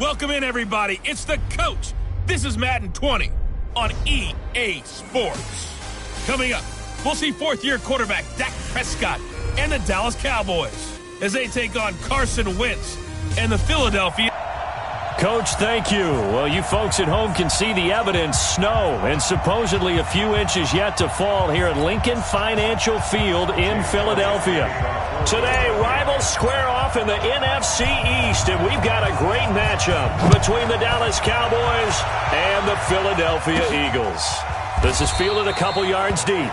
Welcome in, everybody. It's the coach. This is Madden 20 on EA Sports. Coming up, we'll see fourth-year quarterback Dak Prescott and the Dallas Cowboys as they take on Carson Wentz and the Philadelphia. Coach, thank you. Well, you folks at home can see the evidence. Snow and supposedly a few inches yet to fall here at Lincoln Financial Field in Philadelphia. Today, rivals square off in the NFC East, and we've got a great matchup between the Dallas Cowboys and the Philadelphia Eagles. This is fielded a couple yards deep.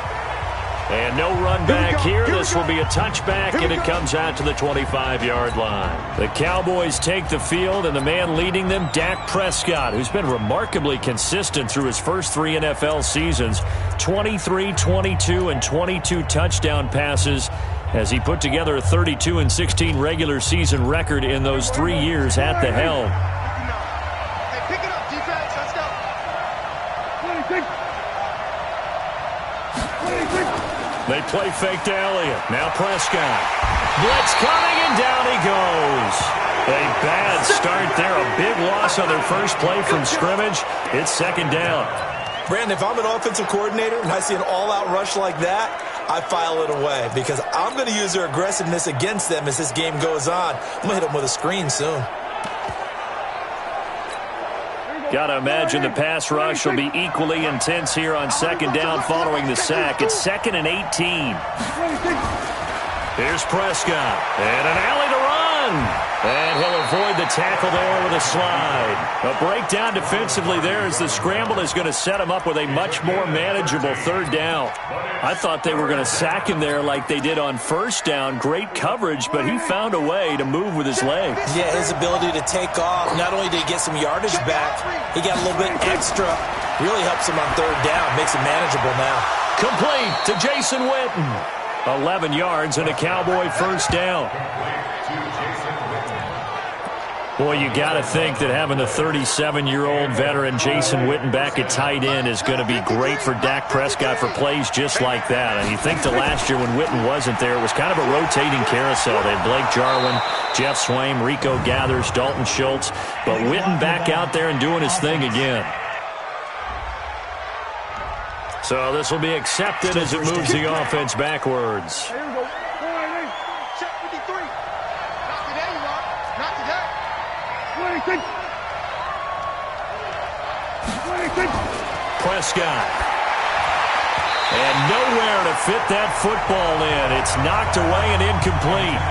And no run back here. This will be a touchback, and it comes out to the 25-yard line. The Cowboys take the field, and the man leading them, Dak Prescott, who's been remarkably consistent through his first 3 NFL seasons, 23, 22, and 22 touchdown passes as he put together a 32-16 regular season record in those 3 years at the helm. Hey, pick it up, defense. Let's go. They play fake to Elliott. Now Prescott. Blitz coming, and down he goes. A bad start there. A big loss on their first play from scrimmage. It's second down. Brandon, if I'm an offensive coordinator and I see an all-out rush like that, I file it away because I'm going to use their aggressiveness against them as this game goes on. I'm going to hit them with a screen soon. Got to imagine the pass rush will be equally intense here on second down following the sack. It's 2nd and 18. Here's Prescott. And an alley to run. And he'll avoid the tackle there with a slide. A breakdown defensively there as the scramble is going to set him up with a much more manageable third down. I thought they were going to sack him there like they did on first down. Great coverage, but he found a way to move with his legs. Yeah, his ability to take off. Not only did he get some yardage back, he got a little bit extra. Really helps him on third down. Makes it manageable now. Complete to Jason Witten. 11 yards and a Cowboy first down. Boy, you got to think that having the 37-year-old veteran Jason Witten back at tight end is going to be great for Dak Prescott for plays just like that. And you think to last year when Witten wasn't there, it was kind of a rotating carousel. They had Blake Jarwin, Jeff Swaim, Rico Gathers, Dalton Schultz. But Witten back out there and doing his thing again. So this will be accepted as it moves the offense backwards. Here we go. Check 53. Not today, you are. Not today. 26. Prescott. And nowhere to fit that football in. It's knocked away and incomplete.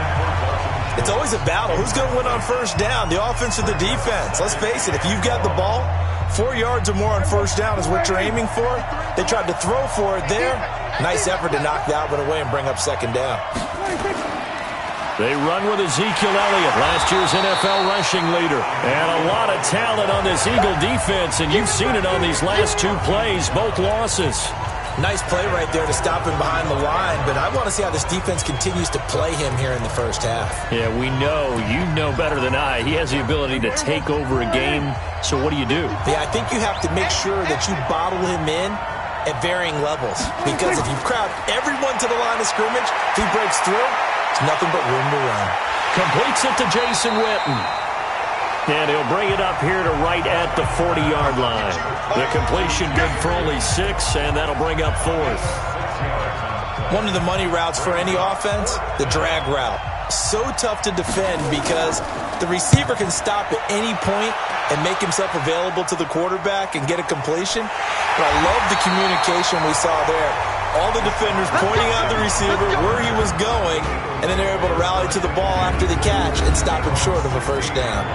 It's always a battle. Who's going to win on first down, the offense or the defense? Let's face it, if you've got the ball, 4 yards or more on first down is what you're aiming for. They tried to throw for it there. Nice effort to knock that one away and bring up second down. They run with Ezekiel Elliott, last year's NFL rushing leader. And a lot of talent on this Eagle defense, and you've seen it on these last 2 plays, both losses. Nice play right there to stop him behind the line, but I want to see how this defense continues to play him here in the first half. Yeah, we know. You know better than I. He has the ability to take over a game, so what do you do? Yeah, I think you have to make sure that you bottle him in at varying levels, because if you crowd everyone to the line of scrimmage, if he breaks through, it's nothing but room to run. Completes it to Jason Witten. And he'll bring it up here to right at the 40-yard line. The completion good for only 6, and that'll bring up 4th. One of the money routes for any offense, the drag route. So tough to defend because the receiver can stop at any point and make himself available to the quarterback and get a completion. But I love the communication we saw there. All the defenders pointing out the receiver, where he was going, and then they're able to rally to the ball after the catch and stop him short of a first down.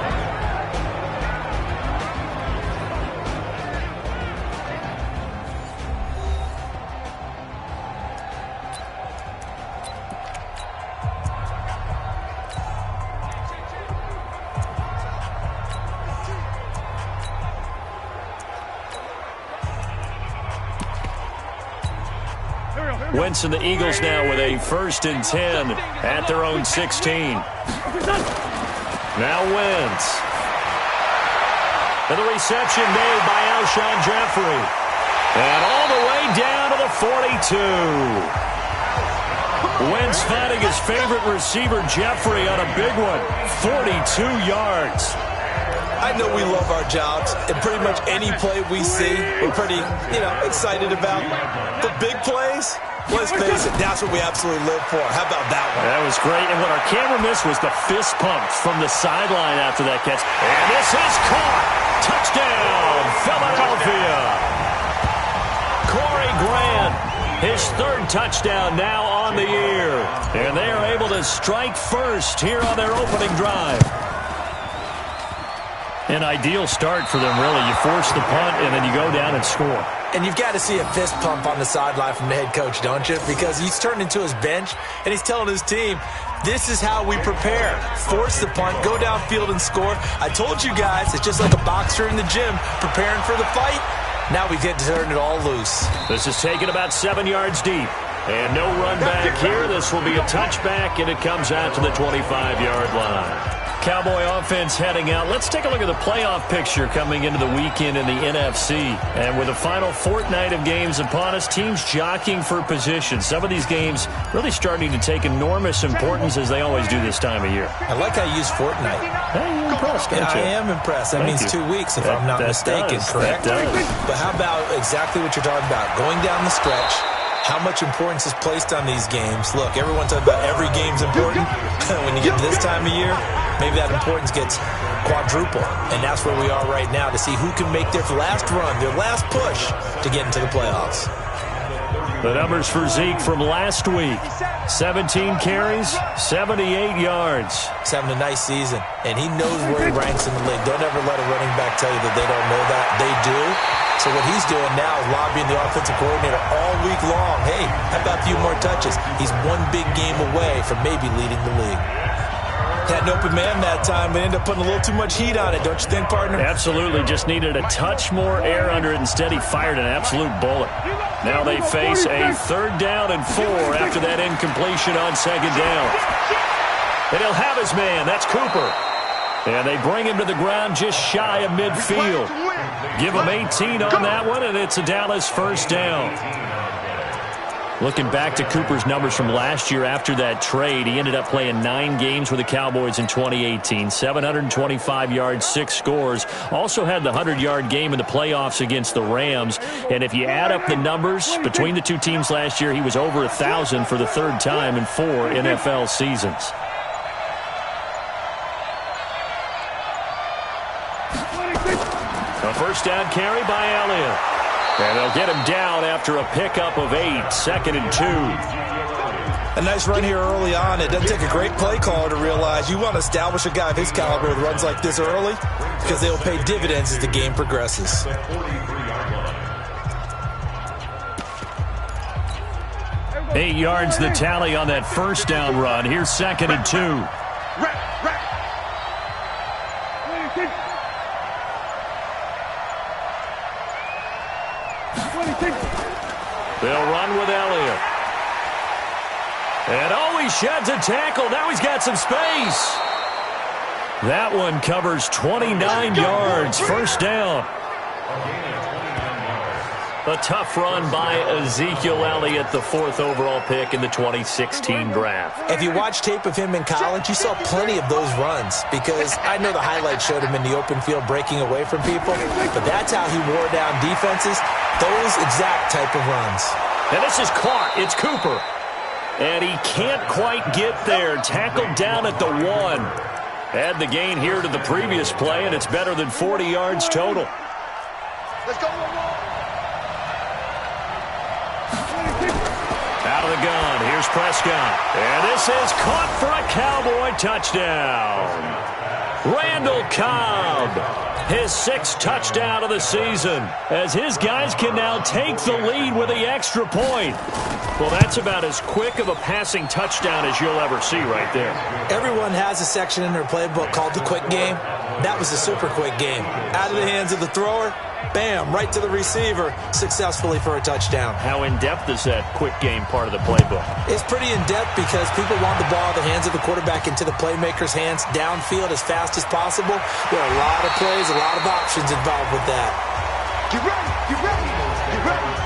Wentz and the Eagles now with a 1st and 10 at their own 16. Now Wentz. And the reception made by Alshon Jeffrey. And all the way down to the 42. Wentz finding his favorite receiver, Jeffrey, on a big one. 42 yards. I know we love our jobs, and pretty much any play we see, we're pretty, excited about. The big plays, let's face it, that's what we absolutely live for. How about that one? That was great, and what our camera missed was the fist pump from the sideline after that catch. And this is caught. Touchdown, Philadelphia. Corey Grant, his third touchdown now on the year. And they are able to strike first here on their opening drive. An ideal start for them, really. You force the punt, and then you go down and score. And you've got to see a fist pump on the sideline from the head coach, don't you? Because he's turned into his bench, and he's telling his team, this is how we prepare. Force the punt, go downfield and score. I told you guys, it's just like a boxer in the gym preparing for the fight. Now we get to turn it all loose. This is taken about 7 yards deep. And no run back here. This will be a touchback, and it comes out to the 25-yard line. Cowboy offense heading out. Let's take a look at the playoff picture coming into the weekend in the NFC. And with the final fortnight of games upon us, teams jockeying for position. Some of these games really starting to take enormous importance as they always do this time of year. I like how you use fortnight. Hey, you're impressed, aren't you? I am impressed. That means 2 weeks, if I'm not mistaken, correct? But how about exactly what you're talking about? Going down the stretch. How much importance is placed on these games? Look, everyone talks about every game's important. When you get to this time of year, maybe that importance gets quadruple. And that's where we are right now to see who can make their last run, their last push to get into the playoffs. The numbers for Zeke from last week. 17 carries, 78 yards. He's having a nice season, and he knows where he ranks in the league. Don't ever let a running back tell you that they don't know that. They do. So what he's doing now is lobbying the offensive coordinator all week long. Hey, how about a few more touches? He's one big game away from maybe leading the league. Had an open man that time, but ended up putting a little too much heat on it, don't you think, partner? Absolutely. Just needed a touch more air under it. Instead, he fired an absolute bullet. Now they face a 3rd down and 4 after that incompletion on 2nd down. And he'll have his man. That's Cooper. And they bring him to the ground just shy of midfield. Give him 18 on that one, and it's a Dallas 1st down. Looking back to Cooper's numbers from last year after that trade, he ended up playing 9 games with the Cowboys in 2018. 725 yards, 6 scores. Also had the 100-yard game in the playoffs against the Rams. And if you add up the numbers between the two teams last year, he was over 1,000 for the 3rd time in 4 NFL seasons. A 1st down carry by Elliott. And they'll get him down after a pickup of 8, 2nd and 2. A nice run here early on. It doesn't take a great play caller to realize you want to establish a guy of his caliber with runs like this early because they will pay dividends as the game progresses. 8 yards the tally on that 1st down run. Here's 2nd and 2. They'll run with Elliott. And he sheds a tackle. Now he's got some space. That one covers 29 yards. 1st down. A tough run by Ezekiel Elliott, the 4th overall pick in the 2016 draft. If you watch tape of him in college, you saw plenty of those runs because I know the highlights showed him in the open field breaking away from people, but that's how he wore down defenses, those exact type of runs. And this is caught. It's Cooper. And he can't quite get there. Tackled down at the 1. Add the gain here to the previous play, and it's better than 40 yards total. Let's go. Out of the gun, here's Prescott. And this is caught for a Cowboy touchdown. Randall Cobb, his 6th touchdown of the season, as his guys can now take the lead with the extra point. Well, that's about as quick of a passing touchdown as you'll ever see right there. Everyone has a section in their playbook called the quick game. That was a super quick game. Out of the hands of the thrower, bam, right to the receiver, successfully for a touchdown. How in-depth is that quick game part of the playbook? It's pretty in-depth because people want the ball in the hands of the quarterback into the playmaker's hands downfield as fast as possible. There are a lot of plays, a lot of options involved with that. Get ready, get ready, get ready.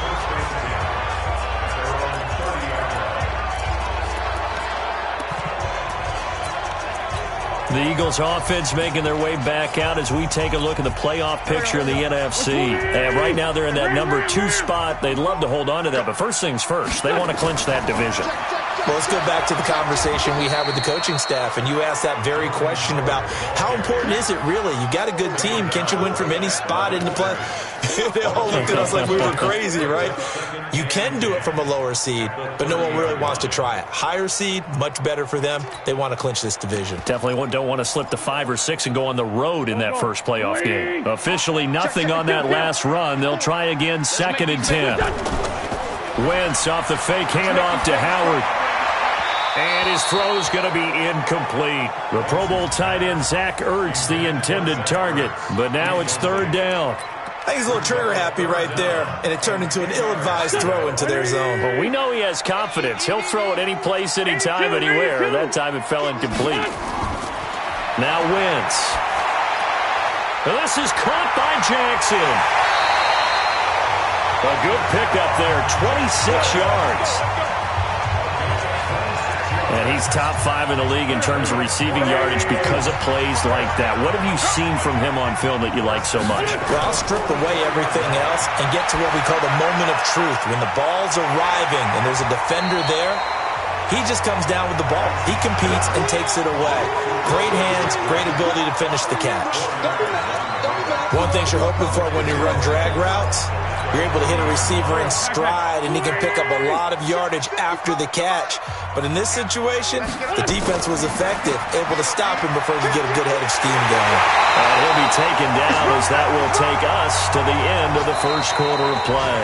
The Eagles offense making their way back out as we take a look at the playoff picture in the NFC. And right now they're in that number 2 spot. They'd love to hold on to that, but first things first, they want to clinch that division. Well, let's go back to the conversation we had with the coaching staff, and you asked that very question about how important is it really? You got a good team. Can't you win from any spot in the play? They all looked at us like we were crazy, right? You can do it from a lower seed, but no one really wants to try it. Higher seed, much better for them. They want to clinch this division. Definitely don't want to slip to 5 or 6 and go on the road in that first playoff game. Officially nothing on that last run. They'll try again, 2nd and 10. Wentz off the fake handoff to Howard. And his throw's going to be incomplete. The Pro Bowl tight end Zach Ertz, the intended target. But now it's 3rd down. I think he's a little trigger happy right there, and it turned into an ill-advised throw into their zone. Well, we know he has confidence. He'll throw it any place, anytime, anywhere. That time it fell incomplete. Now Wentz. This is caught by Jackson. A good pickup there, 26 yards. And he's top 5 in the league in terms of receiving yardage because of plays like that. What have you seen from him on film that you like so much? Well, I'll strip away everything else and get to what we call the moment of truth. When the ball's arriving and there's a defender there, he just comes down with the ball. He competes and takes it away. Great hands, great ability to finish the catch. One thing you're hoping for when you run drag routes, you're able to hit a receiver in stride, and he can pick up a lot of yardage after the catch. But in this situation, the defense was effective, able to stop him before he could get a good head of steam going. He'll be taken down as that will take us to the end of the first quarter of play.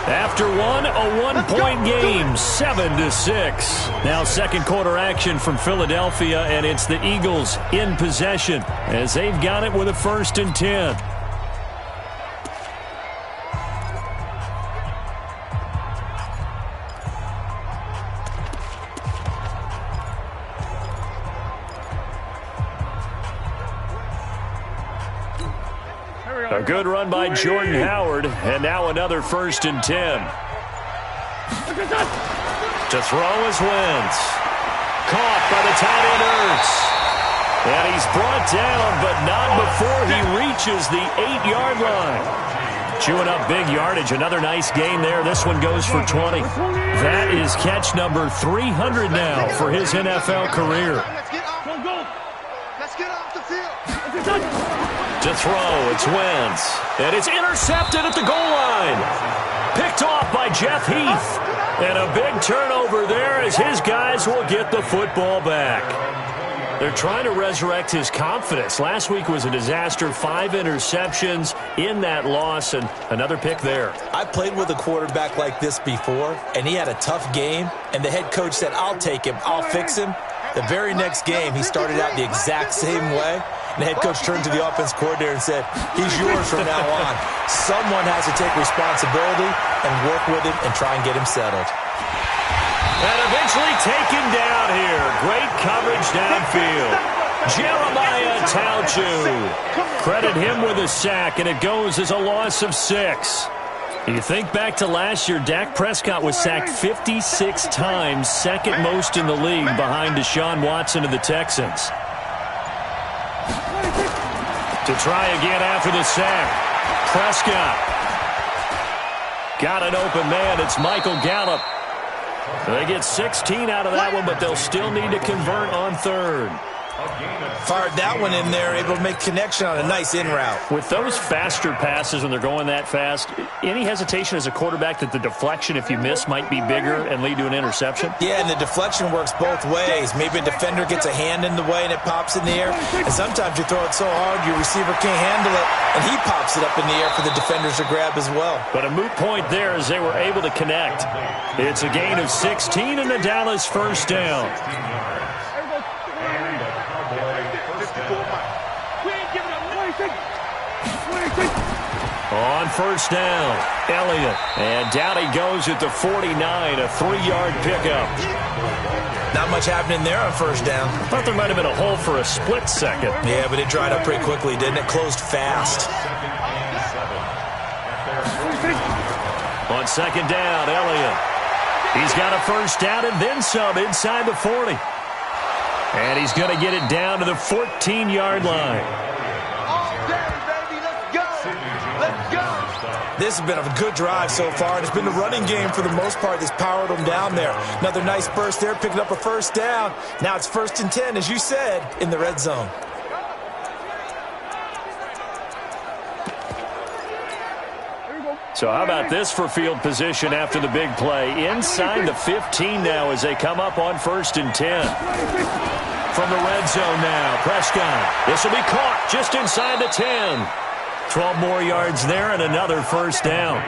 After one, a one-point game, 7-6. Now second quarter action from Philadelphia, and it's the Eagles in possession as they've got it with a 1st and 10. A good run by Jordan Howard, and now another 1st and 10. To throw is Wentz. Caught by the tight end Ertz. And he's brought down, but not before he reaches the 8-yard line. Chewing up big yardage. Another nice gain there. This one goes for 20. That is catch number 300 now for his NFL career. Let's get off the field. To throw, it's Wentz. And it's intercepted at the goal line. Picked off by Jeff Heath. And a big turnover there as his guys will get the football back. They're trying to resurrect his confidence. Last week was a disaster. 5 interceptions in that loss, and another pick there. I played with a quarterback like this before, and he had a tough game, and the head coach said, I'll take him, I'll fix him. The very next game, he started out the exact same way. And the head coach turned to the offense coordinator and said, he's yours from now on. Someone has to take responsibility and work with him and try and get him settled. And eventually taken down here. Great coverage downfield. Jeremiah Tauchu. Credit him with a sack, and it goes as a loss of 6. You think back to last year, Dak Prescott was sacked 56 times, second most in the league behind Deshaun Watson of the Texans. To try again after the sack. Prescott. Got an open man. It's Michael Gallup. They get 16 out of that one, but they'll still need to convert on 3rd. Fired that one in there, able to make connection on a nice in route. With those faster passes when they're going that fast, any hesitation as a quarterback that the deflection, if you miss, might be bigger and lead to an interception? Yeah, and the deflection works both ways. Maybe a defender gets a hand in the way and it pops in the air. And sometimes you throw it so hard your receiver can't handle it, and he pops it up in the air for the defenders to grab as well. But a moot point there as they were able to connect. It's a gain of 16 and a Dallas 1st down. On 1st down, Elliott. And down he goes at the 49, a 3-yard pickup. Not much happening there on 1st down. I thought there might have been a hole for a split second. Yeah, but it dried up pretty quickly, didn't it? Closed fast. On 2nd down, Elliott. He's got a 1st down and then some inside the 40. And he's going to get it down to the 14-yard line. All day, baby. Let's go. Let's go. This has been a good drive so far, and it's been the running game for the most part that's powered them down there. Another nice burst there, picking up a first down. Now it's 1st and 10, as you said, in the red zone. So how about this for field position after the big play? Inside the 15 now as they come up on 1st and 10. From the red zone now, Prescott. This will be caught just inside the 10. 12 more yards there and another first down.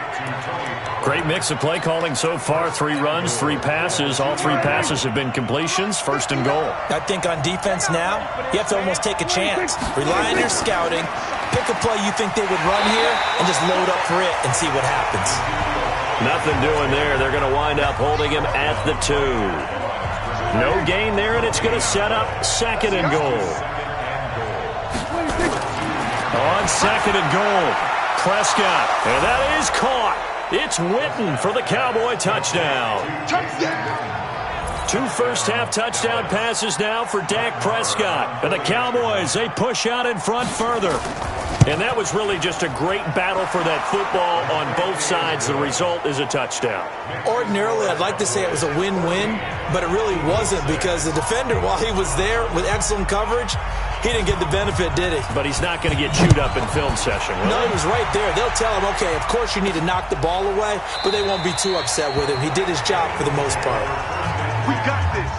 Great mix of play calling so far. 3 runs, 3 passes. All 3 passes have been completions. 1st and goal. I think on defense now, you have to almost take a chance. Rely on your scouting. Pick a play you think they would run here and just load up for it and see what happens. Nothing doing there. They're going to wind up holding him at the 2. No gain there, and it's going to set up 2nd and goal. On 2nd and goal, Prescott, and that is caught. It's Witten for the Cowboy touchdown. Touchdown. 2 first-half touchdown passes now for Dak Prescott. And the Cowboys, they push out in front further. And that was really just a great battle for that football on both sides. The result is a touchdown. Ordinarily, I'd like to say it was a win-win, but it really wasn't because the defender, while he was there with excellent coverage, he didn't get the benefit, did he? But he's not going to get chewed up in film session, will he? No, he was right there. They'll tell him, okay, of course you need to knock the ball away, but they won't be too upset with him. He did his job for the most part. We got this.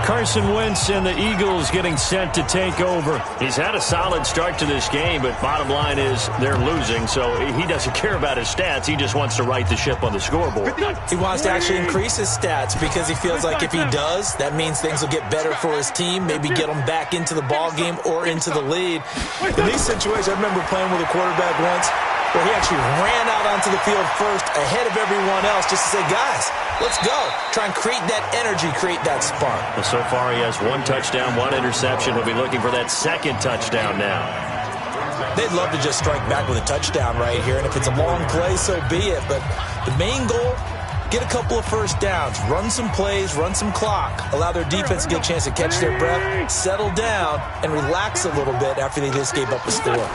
Carson Wentz and the Eagles getting set to take over. He's had a solid start to this game, but bottom line is they're losing, so he doesn't care about his stats. He just wants to right the ship on the scoreboard. He wants to actually increase his stats because he feels like if he does, that means things will get better for his team, maybe get them back into the ball game or into the lead. In these situations, I remember playing with a quarterback once where he actually ran out onto the field first ahead of everyone else just to say, guys, let's go. Try and create that energy, create that spark. Well, so far he has 1 touchdown, 1 interception. He'll be looking for that 2nd touchdown now. They'd love to just strike back with a touchdown right here, and if it's a long play, so be it. But the main goal, get a couple of first downs, run some plays, run some clock, allow their defense to get a chance to catch their breath, settle down, and relax a little bit after they just gave up a score.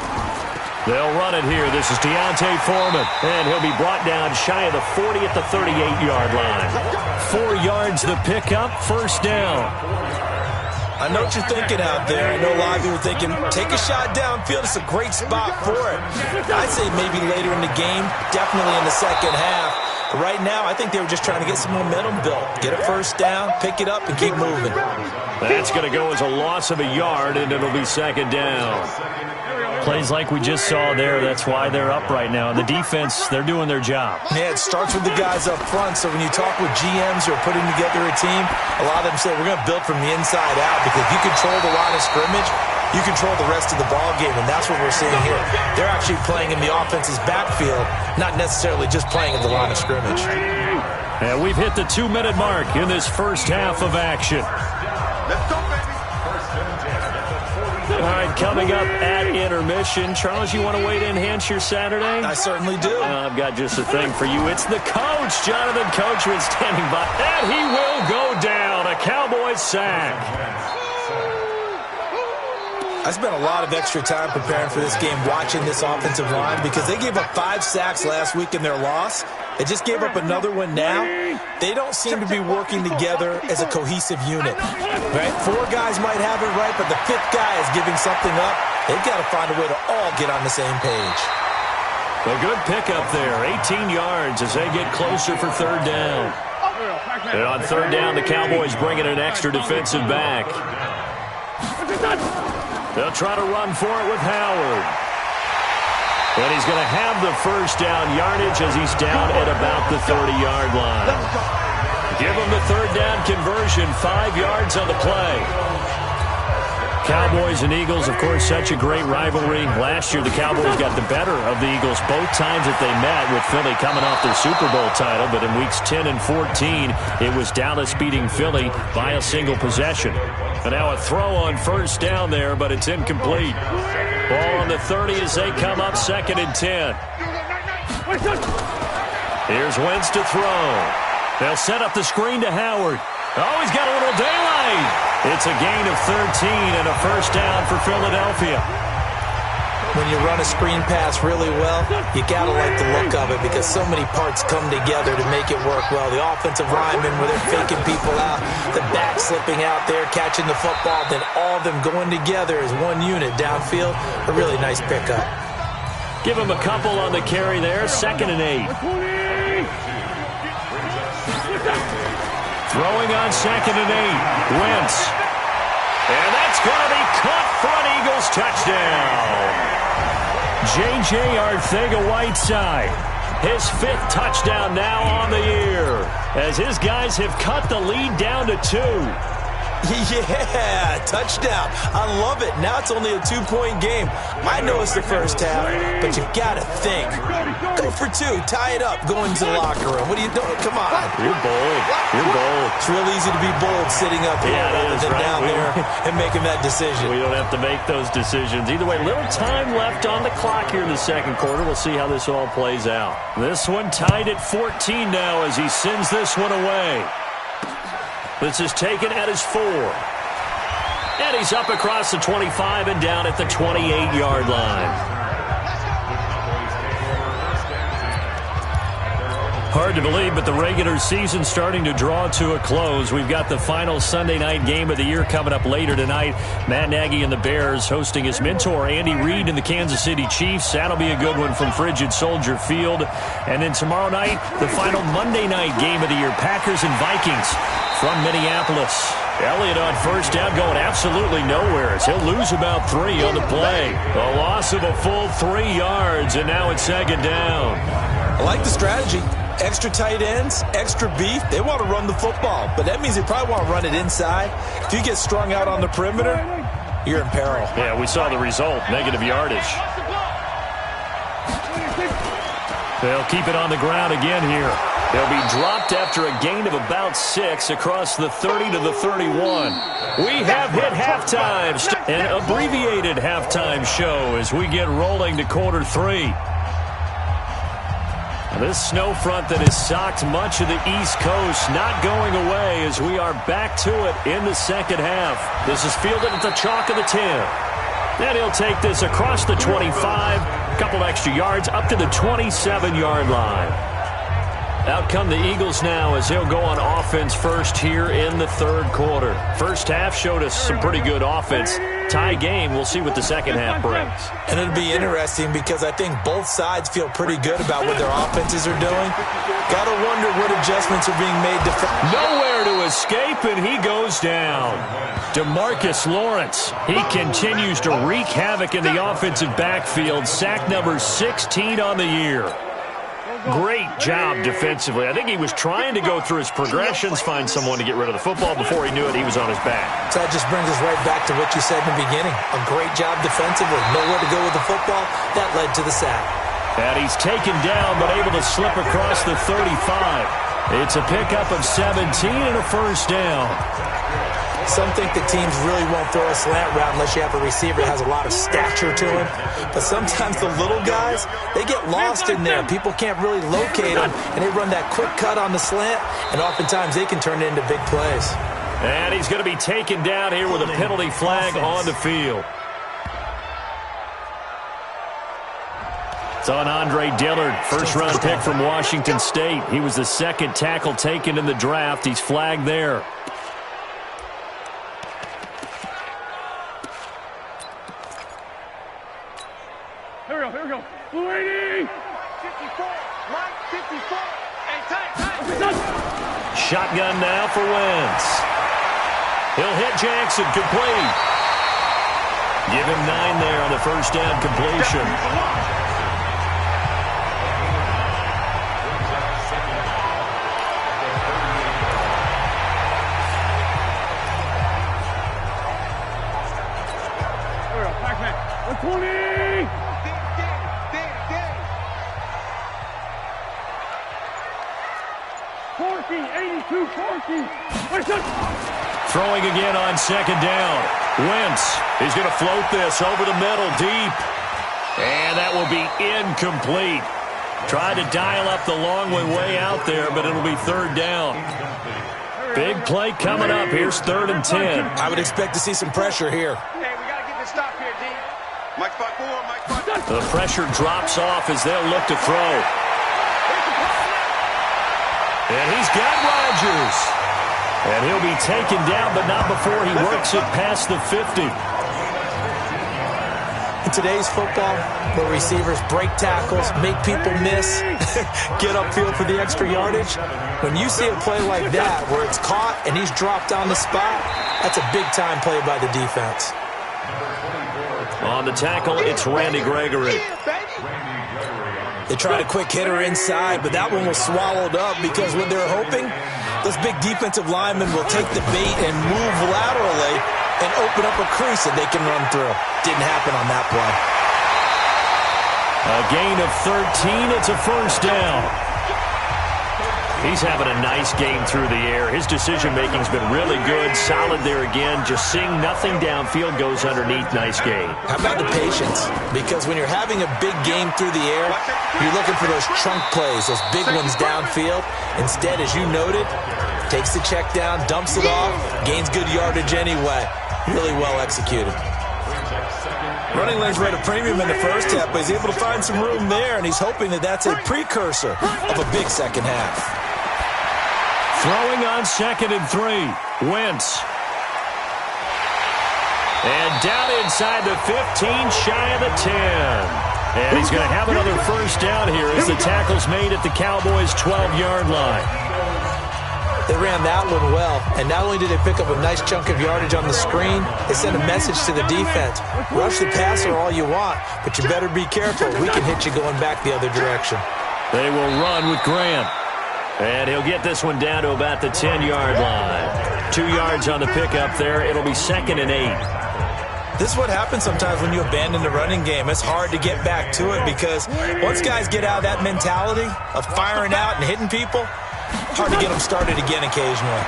They'll run it here. This is Deontay Foreman, and he'll be brought down shy of the 40 at the 38-yard line. 4 yards the pickup, first down. I know what you're thinking out there. I know a lot of you are thinking, take a shot downfield. It's a great spot for it. I'd say maybe later in the game, definitely in the second half. But right now, I think they were just trying to get some momentum built. Get a first down, pick it up, and keep moving. That's going to go as a loss of a yard, and it'll be 2nd down. Plays like we just saw there, that's why they're up right now. The defense, they're doing their job. Yeah, it starts with the guys up front. So when you talk with GMs who are putting together a team, a lot of them say we're going to build from the inside out because if you control the line of scrimmage, you control the rest of the ball game, and that's what we're seeing here. They're actually playing in the offense's backfield, not necessarily just playing at the line of scrimmage. And we've hit the 2-minute mark in this first half of action. Let's go, baby. All right, coming up at intermission. Charles, you want to wait to enhance your Saturday? I certainly do. I've got just a thing for you. It's the coach, Jonathan Coachman, standing by. And he will go down. A Cowboys sack. I spent a lot of extra time preparing for this game, watching this offensive line, because they gave up 5 sacks last week in their loss. They just gave up another one now. They don't seem to be working together as a cohesive unit. Right? 4 guys might have it right, but the 5th guy is giving something up. They've got to find a way to all get on the same page. A good pickup there. 18 yards as they get closer for 3rd down. And on 3rd down, the Cowboys bring in an extra defensive back. They'll try to run for it with Howard. And he's going to have the first down yardage as he's down at about the 30-yard line. Give him the 3rd down conversion, 5 yards on the play. Cowboys and Eagles, of course, such a great rivalry. Last year, the Cowboys got the better of the Eagles both times that they met, with Philly coming off their Super Bowl title. But in weeks 10 and 14, it was Dallas beating Philly by a single possession. And now a throw on first down there, but it's incomplete. Ball on the 30 as they come up 2nd and 10. Here's Wentz to throw. They'll set up the screen to Howard. Oh, he's got a little daylight. It's a gain of 13 and a first down for Philadelphia. When you run a screen pass really well, you got to like the look of it because so many parts come together to make it work well. The offensive linemen, where they're faking people out, the back slipping out there, catching the football, then all of them going together as one unit downfield. A really nice pickup. Give him a couple on the carry there, 2nd and 8. Throwing on 2nd and 8, Wentz. And that's going to be caught for an Eagles touchdown. J.J. Arcega-Whiteside, his 5th touchdown now on the year, as his guys have cut the lead down to 2. Yeah, touchdown. I love it. Now it's only a 2-point game. I know it's the first half, but you got to think. Go for 2. Tie it up. Go into the locker room. What are you doing? Come on. You're bold. You're bold. It's real easy to be bold sitting up here rather than down there and making that decision. We don't have to make those decisions. Either way, little time left on the clock here in the second quarter. We'll see how this all plays out. This one tied at 14 now as he sends this one away. This is taken at his 4. And he's up across the 25 and down at the 28-yard line. Hard to believe, but the regular season's starting to draw to a close. We've got the final Sunday night game of the year coming up later tonight. Matt Nagy and the Bears hosting his mentor, Andy Reid, and the Kansas City Chiefs. That'll be a good one from Frigid Soldier Field. And then tomorrow night, the final Monday night game of the year, Packers and Vikings from Minneapolis. Elliott on first down going absolutely nowhere as he'll lose about 3 on the play. A loss of a full 3 yards, and now it's 2nd down. I like the strategy. Extra tight ends, extra beef. They want to run the football, but that means they probably want to run it inside. If you get strung out on the perimeter, you're in peril. Yeah, we saw the result, negative yardage. They'll keep it on the ground again here. They'll be dropped after a gain of about 6 across the 30 to the 31. We have hit halftime, an abbreviated halftime show as we get rolling to quarter 3. This snow front that has socked much of the East Coast not going away as we are back to it in the second half. This is fielded at the chalk of the 10. And he'll take this across the 25, a couple extra yards up to the 27-yard line. Out come the Eagles now as they'll go on offense first here in the third quarter. First half showed us some pretty good offense. Tie game, we'll see what the second half brings. And it'll be interesting because I think both sides feel pretty good about what their offenses are doing. Got to wonder what adjustments are being made. Nowhere to escape, and he goes down. DeMarcus Lawrence, he continues to wreak havoc in the offensive backfield. Sack number 16 on the year. Great job defensively. I think he was trying to go through his progressions, find someone to get rid of the football. Before he knew it, he was on his back. So that just brings us right back to what you said in the beginning. A great job defensively. Nowhere to go with the football. That led to the sack. And he's taken down, but able to slip across the 35. It's a pickup of 17 and a first down. Some think the teams really won't throw a slant route unless you have a receiver that has a lot of stature to him. But sometimes the little guys, they get lost in there. People can't really locate them, and they run that quick cut on the slant, and oftentimes they can turn it into big plays. And he's going to be taken down here with a penalty flag on the field. It's on Andre Dillard, first-round pick from Washington State. He was the second tackle taken in the draft. He's flagged there. Here we go. Blue 80. 54. Right, 54. Hey, tight. Shotgun now for Wentz. He'll hit Jackson, complete. Give him 9 there on the first down completion. Here we go. Pac-Man. 120. Throwing again on second down. Wentz is going to float this over the middle deep. And that will be incomplete. Tried to dial up the long way out there, but it'll be third down. Big play coming up. Here's 3rd and 10. I would expect to see some pressure here. Hey, we got to get this stop here, D. Mike 5-4, Mike 5-4. The pressure drops off as they'll look to throw. And he's got Rodgers. And he'll be taken down, but not before he works it past the 50. In today's football, where receivers break tackles, make people miss, get upfield for the extra yardage, when you see a play like that where it's caught and he's dropped on the spot, that's a big-time play by the defense. On the tackle, it's Randy Gregory. They tried a quick hitter inside, but that one was swallowed up because what they're hoping, those big defensive linemen will take the bait and move laterally and open up a crease that they can run through. Didn't happen on that play. A gain of 13. It's a first down. He's having a nice game through the air. His decision-making's been really good. Solid there again. Just seeing nothing downfield goes underneath. Nice game. How about the patience? Because when you're having a big game through the air, you're looking for those chunk plays, those big ones downfield. Instead, as you noted, takes the check down, dumps it off, gains good yardage anyway. Really well executed. Running lanes were at a premium in the first half, but he's able to find some room there, and he's hoping that that's a precursor of a big second half. Throwing on 2nd and 3. Wentz. And down inside the 15, shy of the 10. And he's going to have another first down here as the tackle's made at the Cowboys' 12-yard line. They ran that one well, and not only did they pick up a nice chunk of yardage on the screen, they sent a message to the defense. Rush the passer all you want, but you better be careful. We can hit you going back the other direction. They will run with Grant. And he'll get this one down to about the 10-yard line. 2 yards on the pickup there. It'll be 2nd and 8. This is what happens sometimes when you abandon the running game. It's hard to get back to it because once guys get out of that mentality of firing out and hitting people, hard to get them started again occasionally.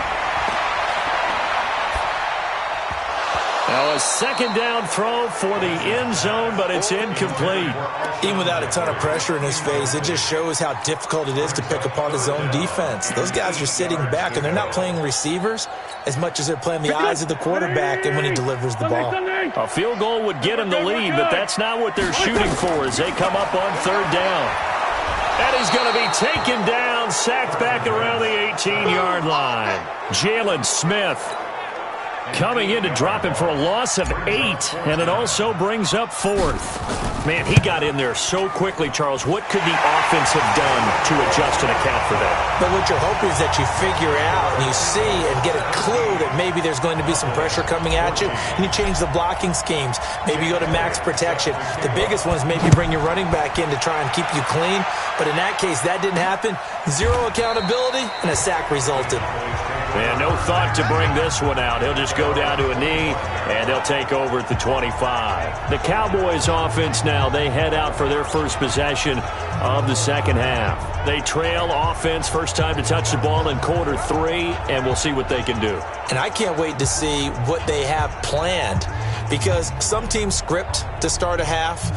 Now a 2nd down throw for the end zone, but it's incomplete. Even without a ton of pressure in his face, it just shows how difficult it is to pick apart his own defense. Those guys are sitting back, and they're not playing receivers as much as they're playing the eyes of the quarterback and when he delivers the ball. A field goal would get him the lead, but that's not what they're shooting for as they come up on 3rd down. And he's going to be taken down, sacked back around the 18-yard line. Jalen Smith coming in to drop him for a loss of 8, and it also brings up 4th. Man, he got in there so quickly, Charles. What could the offense have done to adjust and account for that? But what you're hoping is that you figure out and you see and get a clue that maybe there's going to be some pressure coming at you, and you change the blocking schemes. Maybe you go to max protection. The biggest one is maybe bring your running back in to try and keep you clean. But in that case, that didn't happen. 0 accountability, and a sack resulted. And no thought to bring this one out. He'll just go down to a knee, and they'll take over at the 25. The Cowboys offense now, they head out for their first possession of the second half. They trail offense, first time to touch the ball in quarter 3, and we'll see what they can do. And I can't wait to see what they have planned because some teams script to start a half.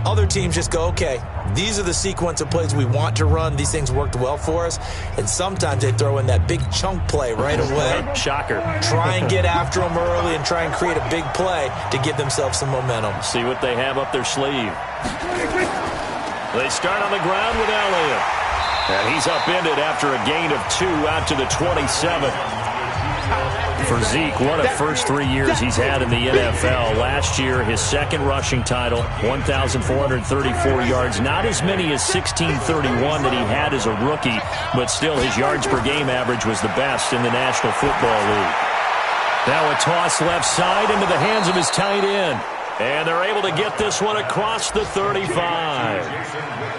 Other teams just go, okay, these are the sequence of plays we want to run. These things worked well for us. And sometimes they throw in that big chunk play right away. Shocker. Try and get after them early and try and create a big play to give themselves some momentum. See what they have up their sleeve. They start on the ground with Elliott. And he's upended after a gain of 2 out to the 27. For Zeke, what a first 3 years he's had in the NFL. Last year, his second rushing title, 1,434 yards. Not as many as 1,631 that he had as a rookie, but still his yards per game average was the best in the National Football League. Now a toss left side into the hands of his tight end. And they're able to get this one across the 35.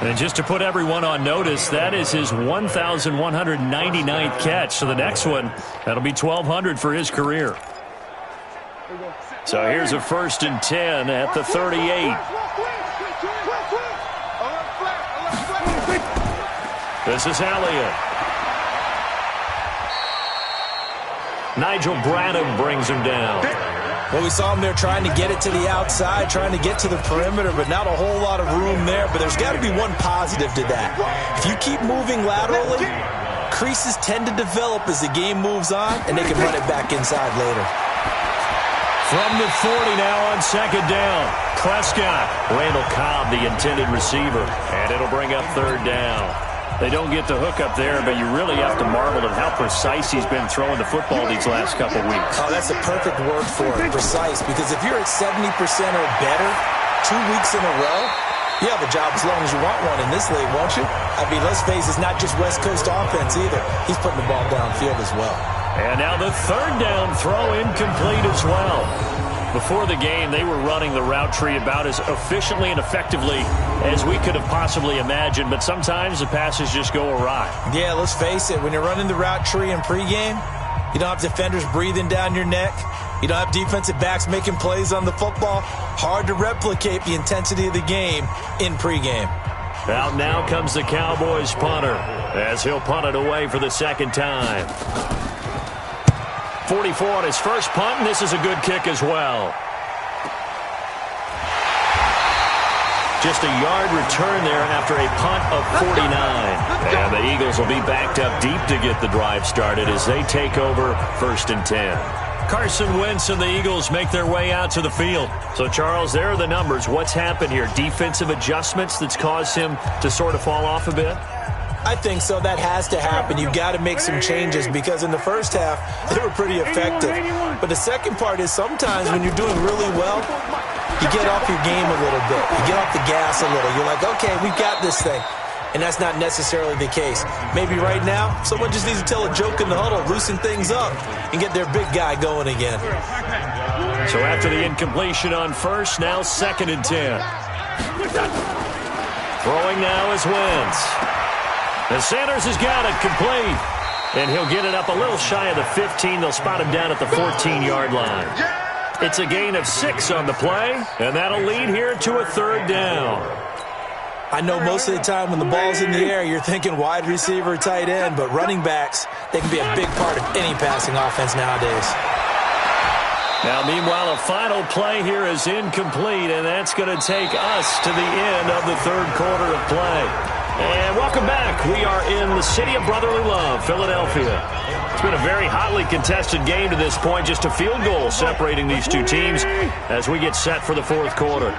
And just to put everyone on notice, that is his 1,199th catch. So the next one, that'll be 1,200 for his career. So here's a 1st and 10 at the 38. This is Elliott. Nigel Bradham brings him down. Well, we saw him there trying to get it to the outside, trying to get to the perimeter, but not a whole lot of room there. But there's got to be one positive to that. If you keep moving laterally, creases tend to develop as the game moves on, and they can run it back inside later. From the 40 now on second down. Prescott. Randall Cobb, the intended receiver. And it'll bring up third down. They don't get the hook up there, but you really have to marvel at how precise he's been throwing the football these last couple weeks. Oh, that's a perfect word for it, precise, because if you're at 70% or better 2 weeks in a row, you have a job as long as you want one in this league, won't you? I mean, let's face it, it's not just West Coast offense either. He's putting the ball downfield as well. And now the third down throw incomplete as well. Before the game, they were running the route tree about as efficiently and effectively as we could have possibly imagined, but sometimes the passes just go awry. Yeah, let's face it, when you're running the route tree in pregame, you don't have defenders breathing down your neck. You don't have defensive backs making plays on the football. Hard to replicate the intensity of the game in pregame. Out now comes the Cowboys punter as he'll punt it away for the second time. 44 on his first punt, and this is a good kick as well. Just a yard return there after a punt of 49. And the Eagles will be backed up deep to get the drive started as they take over 1st and 10. Carson Wentz and the Eagles make their way out to the field. So, Charles, there are the numbers. What's happened here? Defensive adjustments that's caused him to sort of fall off a bit? I think so. That has to happen. You've got to make some changes because in the first half, they were pretty effective. But the second part is sometimes when you're doing really well, you get off your game a little bit. You get off the gas a little. You're like, okay, we've got this thing. And that's not necessarily the case. Maybe right now, someone just needs to tell a joke in the huddle, loosen things up, and get their big guy going again. So after the incompletion on first, now 2nd and 10. Throwing now is Wentz. And Sanders has got it complete. And he'll get it up a little shy of the 15. They'll spot him down at the 14-yard line. It's a gain of 6 on the play, and that'll lead here to a third down. I know most of the time when the ball's in the air, you're thinking wide receiver, tight end, but running backs, they can be a big part of any passing offense nowadays. Now, meanwhile, a final play here is incomplete, and that's going to take us to the end of the third quarter of play. And welcome back. We are in the city of brotherly love, Philadelphia. It's been a very hotly contested game to this point, just a field goal separating these two teams as we get set for the fourth quarter.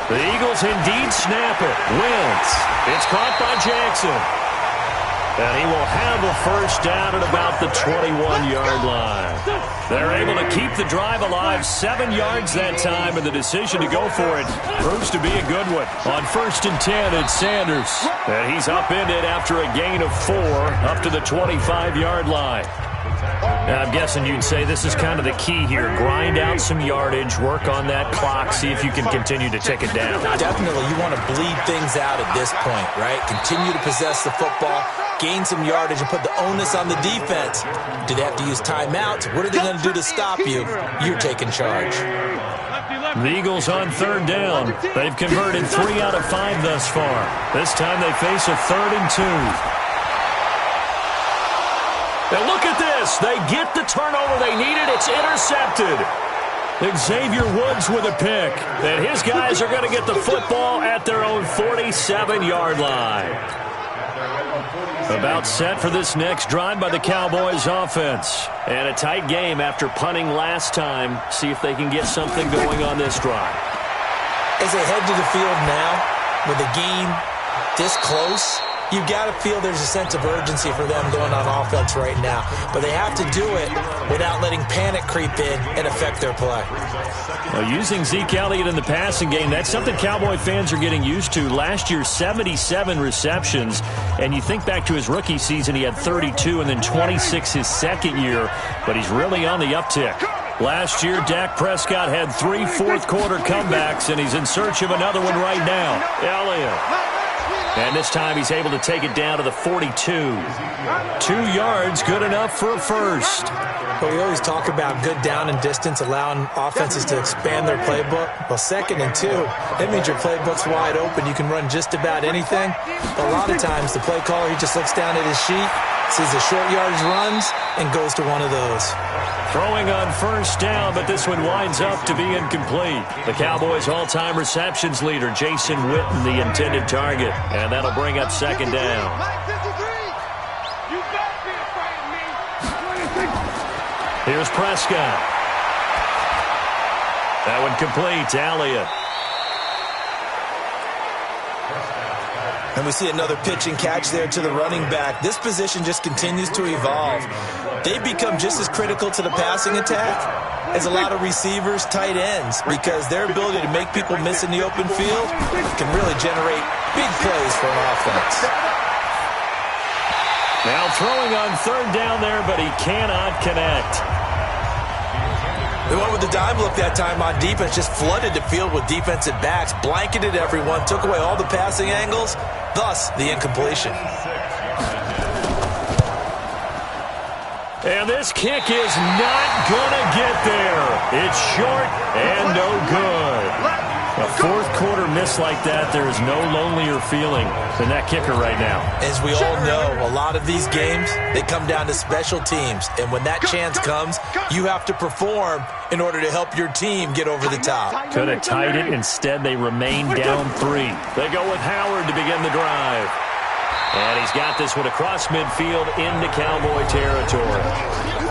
The Eagles indeed snap it. Wentz. It's caught by Jackson. And he will have a first down at about the 21-yard line. They're able to keep the drive alive 7 yards that time, and the decision to go for it proves to be a good one. On 1st and 10, it's Sanders. And he's upended after a gain of 4 up to the 25-yard line. Now, I'm guessing you'd say this is kind of the key here. Grind out some yardage, work on that clock, see if you can continue to take it down. Definitely, you want to bleed things out at this point, right? Continue to possess the football, gain some yardage, and put the onus on the defense. Do they have to use timeouts? What are they going to do to stop you? You're taking charge. The Eagles on third down. They've converted 3 out of 5 thus far. This time they face a 3rd and 2. Now look at this. They get the turnover they needed. It's intercepted. Xavier Woods with a pick. And his guys are going to get the football at their own 47-yard line. About set for this next drive by the Cowboys offense. And a tight game after punting last time. See if they can get something going on this drive. As they head to the field now, with the game this close, you've got to feel there's a sense of urgency for them going on offense right now. But they have to do it without letting panic creep in and affect their play. Well, using Zeke Elliott in the passing game, that's something Cowboy fans are getting used to. Last year, 77 receptions. And you think back to his rookie season, he had 32 and then 26 his second year. But he's really on the uptick. Last year, Dak Prescott had 3 fourth-quarter comebacks, and he's in search of another one right now. Elliott. And this time he's able to take it down to the 42. 2 yards, good enough for a first. But we always talk about good down and distance, allowing offenses to expand their playbook. Well, 2nd and 2, that means your playbook's wide open. You can run just about anything. But a lot of times the play caller, he just looks down at his sheet, sees the short yardage runs, and goes to one of those. Throwing on first down, but this one winds up to be incomplete. The Cowboys' all-time receptions leader, Jason Witten, the intended target. And that'll bring up second down. Here's Prescott. That one complete to Elliott. And we see another pitch and catch there to the running back. This position just continues to evolve. They've become just as critical to the passing attack as a lot of receivers, tight ends, because their ability to make people miss in the open field can really generate big plays for an offense. Now throwing on third down there, but he cannot connect. They went with the dime look that time on defense, just flooded the field with defensive backs, blanketed everyone, took away all the passing angles, thus the incompletion. And this kick is not going to get there. It's short and no good. A fourth quarter miss like that, there is no lonelier feeling than that kicker right now. As we all know, a lot of these games, they come down to special teams. And when that chance comes, you have to perform in order to help your team get over the top. Could have tied it. Instead, they remain down 3. They go with Howard to begin the drive. And he's got this one across midfield into Cowboy territory.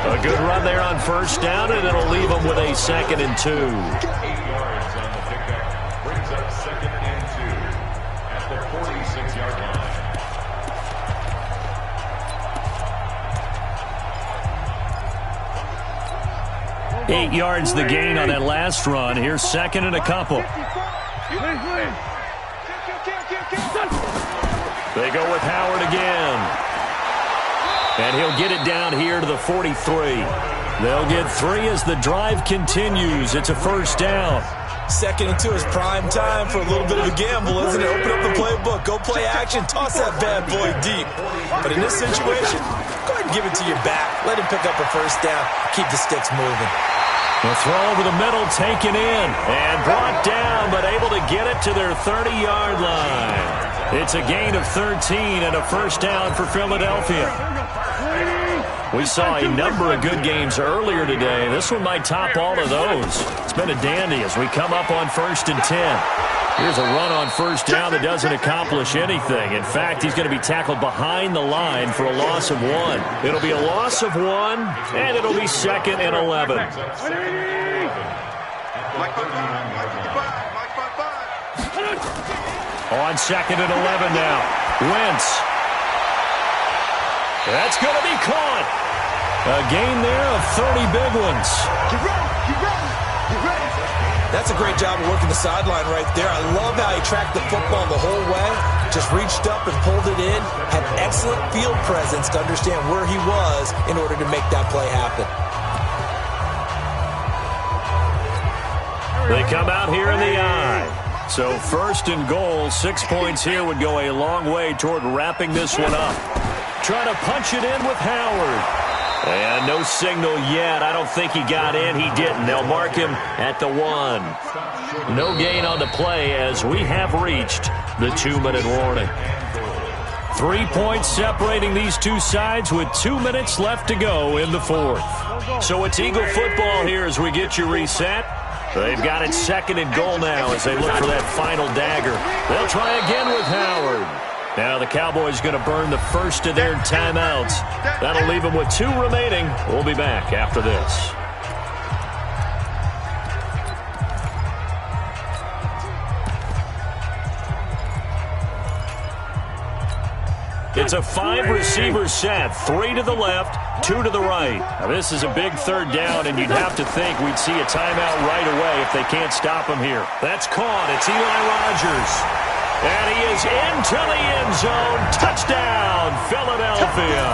A good run there on first down, and it'll leave them with a 2nd and 2. 8 yards the gain on that last run. Here's 2nd and a couple. They go with Howard again. And he'll get it down here to the 43. They'll get 3 as the drive continues. It's a first down. 2nd and 2 is prime time for a little bit of a gamble, isn't it? Open up the playbook, go play action, toss that bad boy deep. But in this situation, go ahead and give it to your back. Let him pick up a first down. Keep the sticks moving. The throw over the middle, taken in, and brought down, but able to get it to their 30-yard line. It's a gain of 13 and a first down for Philadelphia. We saw a number of good games earlier today. This one might top all of those. It's been a dandy as we come up on 1st and 10. Here's a run on first down that doesn't accomplish anything. In fact, he's going to be tackled behind the line for a loss of 1. It'll be a loss of 1, and it'll be 2nd and 11. On 2nd and 11 now. Wentz. That's going to be caught. A gain there of 30 big ones. Get ready. That's a great job of working the sideline right there. I love how he tracked the football the whole way. Just reached up and pulled it in. Had excellent field presence to understand where he was in order to make that play happen. They come out here in the eye. So 1st and goal, 6 points here would go a long way toward wrapping this one up. Trying to punch it in with Howard. And no signal yet. I don't think he got in. He didn't. They'll mark him at the 1. No gain on the play as we have reached the 2-minute warning. 3 points separating these two sides with 2 minutes left to go in the 4th. So it's Eagle football here as we get you reset. They've got it 2nd and goal now as they look for that final dagger. They'll try again with Howard. Now the Cowboys going to burn the first of their timeouts. That'll leave them with 2 remaining. We'll be back after this. It's a 5-receiver set, 3 to the left, 2 to the right. Now this is a big 3rd down, and you'd have to think we'd see a timeout right away if they can't stop him here. That's caught. It's Eli Rogers. And he is into the end zone. Touchdown, Philadelphia.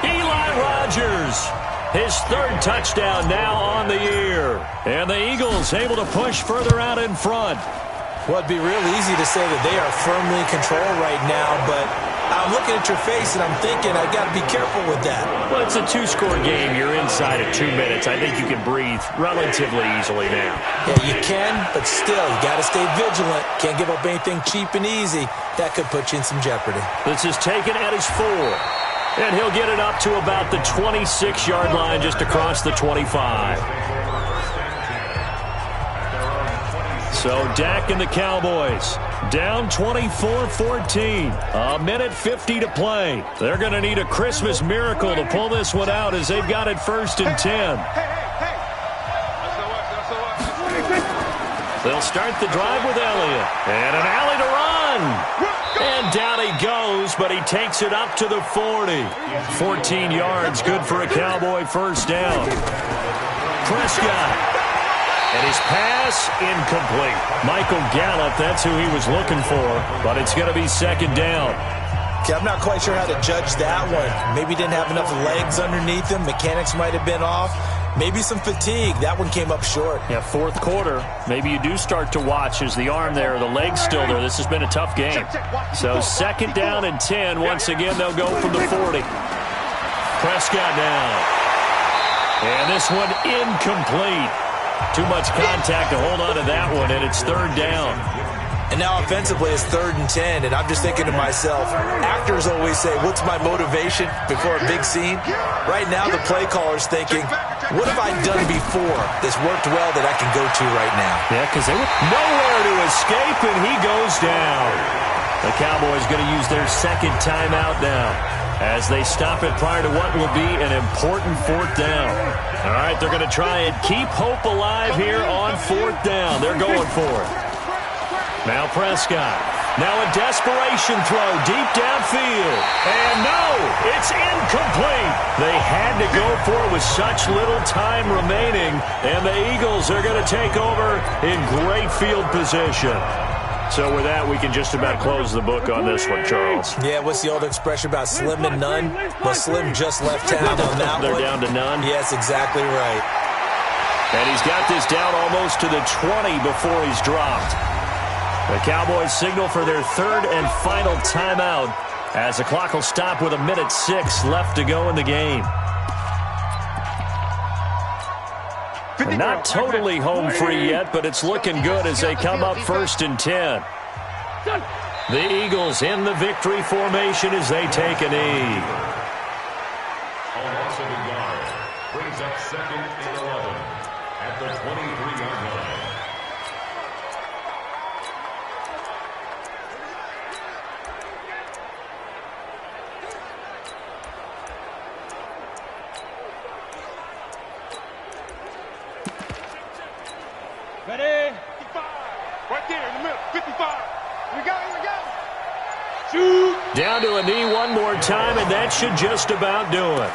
Eli Rogers, his 3rd touchdown now on the year. And the Eagles able to push further out in front. Well, it'd be real easy to say that they are firmly in control right now, but I'm looking at your face and I'm thinking I've got to be careful with that. Well, it's a 2-score game. You're inside of 2 minutes. I think you can breathe relatively easily now. Yeah, you can, but still, you got to stay vigilant. Can't give up anything cheap and easy. That could put you in some jeopardy. This is taken at his 4. And he'll get it up to about the 26-yard line just across the 25. So Dak and the Cowboys down 24-14. A minute 50 to play. They're going to need a Christmas miracle to pull this one out as they've got it 1st and 10. They'll start the drive with Elliott. And an alley to run. And down he goes, but he takes it up to the 40. 14 yards, good for a Cowboy first down. Prescott. And his pass incomplete. Michael Gallup, that's who he was looking for, but it's going to be 2nd down. Okay, I'm not quite sure how to judge that one. Maybe didn't have enough legs underneath him. Mechanics might have been off. Maybe some fatigue. That one came up short. Yeah, 4th quarter. Maybe you do start to watch as the arm there, the leg's still there. This has been a tough game. So 2nd down and 10. Once again, they'll go from the 40. Prescott down. And this one incomplete. Too much contact to hold on to that one, and it's 3rd down. And now offensively it's 3rd and 10, and I'm just thinking to myself, actors always say, what's my motivation before a big scene? Right now the play caller's thinking, what have I done before that's worked well that I can go to right now? Yeah, because they were nowhere to escape, and he goes down. The Cowboys going to use their 2nd timeout now as they stop it prior to what will be an important 4th down. All right, they're going to try and keep hope alive here on 4th down. They're going for it. Now Prescott. Now a desperation throw deep downfield. And no, it's incomplete. They had to go for it with such little time remaining. And the Eagles are going to take over in great field position. So with that, we can just about close the book on this one, Charles. Yeah, what's the old expression about slim to none? Well, Slim just left town on that They're one. down to none? Yes, exactly right. And he's got this down almost to the 20 before he's dropped. The Cowboys signal for their 3rd and final timeout as the clock will stop with 1:06 left to go in the game. They're not totally home free yet, but it's looking good as they come up 1st and 10. The Eagles in the victory formation as they take a knee. Brings up 2nd and 11 at the 23-yard line. Ready? 55. Right there in the middle. 55. Here we go. Here we go. Shoot. Down to a knee one more time, and that should just about do it.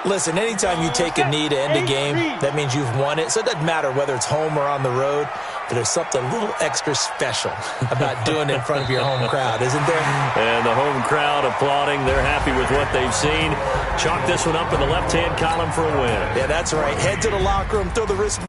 Listen, anytime you take a knee to end a game, that means you've won it. So it doesn't matter whether it's home or on the road, but there's something a little extra special about doing it in front of your home crowd, isn't there? And the home crowd applauding. They're happy with what they've seen. Chalk this one up in the left-hand column for a win. Yeah, that's right. Head to the locker room, throw the wrist.